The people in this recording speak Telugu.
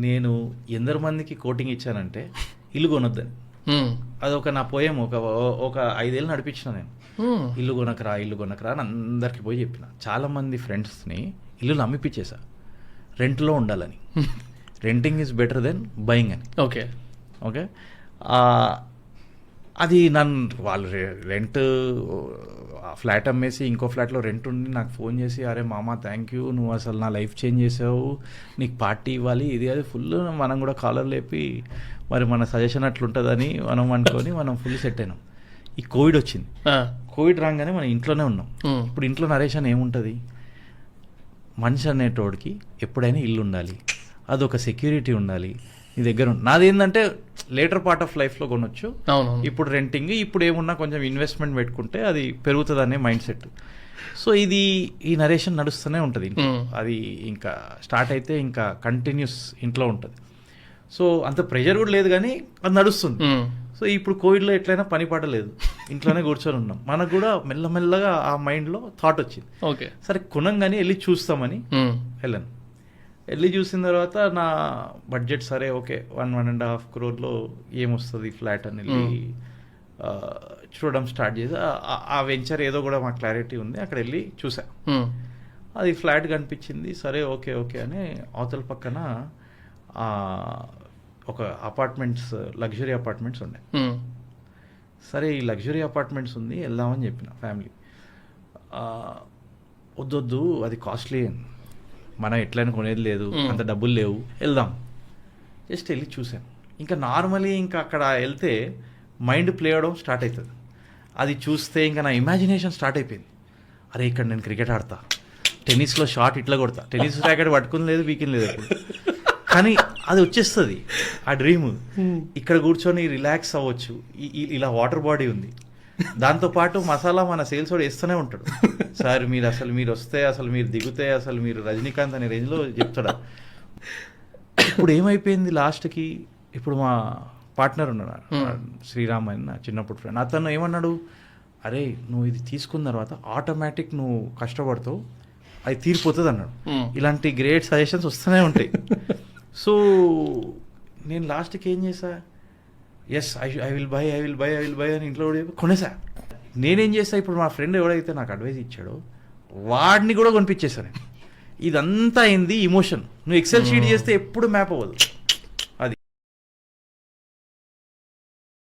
నేను ఎందరు మందికి కోటింగ్ ఇచ్చానంటే ఇల్లు కొనొద్దని. అదొక నా పోయం. ఒక 5 ఏళ్ళు నడిపించిన నేను. ఇల్లు కొనకరా అని అందరికి పోయి చెప్పిన. చాలా మంది ఫ్రెండ్స్ని ఇల్లులు అమ్మిపించేసా రెంట్లో ఉండాలని. Renting is better than buying అని. ఓకే అది వాళ్ళు రెంట్ ఫ్లాట్ అమ్మేసి ఇంకో ఫ్లాట్లో రెంట్ ఉండి నాకు ఫోన్ చేసి, అరే మామ థ్యాంక్ యూ, నువ్వు అసలు నా లైఫ్ చేంజ్ చేసావు, నీకు పార్టీ ఇవ్వాలి, ఇది అది ఫుల్. మనం కూడా కాలర్ లేపి మరి మన సజెషన్ అట్లుంటుందని మనం అనుకొని మనం ఫుల్ సెట్ అయినాం. ఈ కోవిడ్ వచ్చింది. కోవిడ్ రాగానే మనం ఇంట్లోనే ఉన్నాం. ఇప్పుడు ఇంట్లో నరేషన్ ఏముంటుంది, మనిషి అనేటోడికి ఎప్పుడైనా ఇల్లు ఉండాలి, అదొక సెక్యూరిటీ ఉండాలి నీ దగ్గర. నాదేంటంటే లేటర్ పార్ట్ ఆఫ్ లైఫ్లో కొనొచ్చు, ఇప్పుడు రెంటింగ్, ఇప్పుడు ఏమున్నా కొంచెం ఇన్వెస్ట్మెంట్ పెట్టుకుంటే అది పెరుగుతుంది అనే మైండ్ సెట్. సో ఈ నరేషన్ నడుస్తూనే ఉంటుంది. అది ఇంకా స్టార్ట్ అయితే ఇంకా కంటిన్యూస్ ఇంట్లో ఉంటుంది. సో అంత ప్రెషర్ కూడా లేదు కానీ అది నడుస్తుంది. సో ఇప్పుడు కోవిడ్లో ఎట్లయినా పని పాటలేదు, ఇంట్లోనే కూర్చొని ఉన్నాం. మనకు కూడా మెల్లమెల్లగా ఆ మైండ్లో థాట్ వచ్చింది, ఓకే సరే కొనంగానే వెళ్ళి చూస్తామని వెళ్ళాను. వెళ్ళి చూసిన తర్వాత నా బడ్జెట్ సరే ఓకే 1.5 crore ఏమొస్తుంది ఫ్లాట్ అని వెళ్ళి చూడడం స్టార్ట్ చేసి ఆ వెంచర్ ఏదో కూడా మాకు క్లారిటీ ఉంది, అక్కడ వెళ్ళి చూసా. అది ఫ్లాట్ కనిపించింది, సరే ఓకే అని. అవతల పక్కన ఒక అపార్ట్మెంట్స్, లగ్జరీ అపార్ట్మెంట్స్ ఉండే. సరే ఈ లగ్జరీ అపార్ట్మెంట్స్ ఉంది, వెళ్దామని చెప్పిన ఫ్యామిలీ. వద్దొద్దు అది కాస్ట్లీ, మనం ఎట్లయినా కొనేది లేదు, అంత డబ్బులు లేవు, వెళ్దాం. జస్ట్ వెళ్ళి చూసాను. ఇంకా నార్మలీ ఇంకా అక్కడ వెళ్తే మైండ్ ప్లే అవడం స్టార్ట్ అవుతుంది. అది చూస్తే ఇంకా నా ఇమాజినేషన్ స్టార్ట్ అయిపోయింది. అరే ఇక్కడ నేను క్రికెట్ ఆడతా, టెన్నిస్లో షాట్ ఇట్లా కొడతా, టెన్నిస్ ర్యాకెట్ పట్టుకుని లేదు వీకెండ్ లేదు అప్పుడు, కానీ అది వచ్చేస్తుంది ఆ డ్రీమ్. ఇక్కడ కూర్చొని రిలాక్స్ అవ్వచ్చు, ఇలా వాటర్ బాడీ ఉంది, దాంతోపాటు మసాలా మన సేల్స్ వాడు వేస్తూనే ఉంటాడు, సార్ మీరు వస్తే అసలు మీరు దిగితే అసలు మీరు రజనీకాంత్ అనే రేంజ్లో చెప్తాడా. ఇప్పుడు ఏమైపోయింది లాస్ట్కి, ఇప్పుడు మా పార్ట్నర్ ఉన్నాడు శ్రీరామ్ అని, నా చిన్నప్పుడు ఫ్రెండ్, అతను ఏమన్నాడు, అరే నువ్వు ఇది తీసుకున్న తర్వాత ఆటోమేటిక్ నువ్వు కష్టపడతావు, అది తీరిపోతుంది అన్నాడు. ఇలాంటి గ్రేట్ సజెషన్స్ వస్తూనే ఉంటాయి. సో నేను లాస్ట్కి ఏం చేసా, ఎస్ ఐ విల్ బై అని ఇంట్లో కొనేసా. నేనేం చేస్తా, ఇప్పుడు మా ఫ్రెండ్ ఎవడైతే నాకు అడ్వైజ్ ఇచ్చాడో వాడిని కూడా కొనిపించేసాను. ఇదంతా అయింది ఇమోషన్. నువ్వు ఎక్సెల్ షీట్ చేస్తే ఎప్పుడు మ్యాప్ అవ్వదు.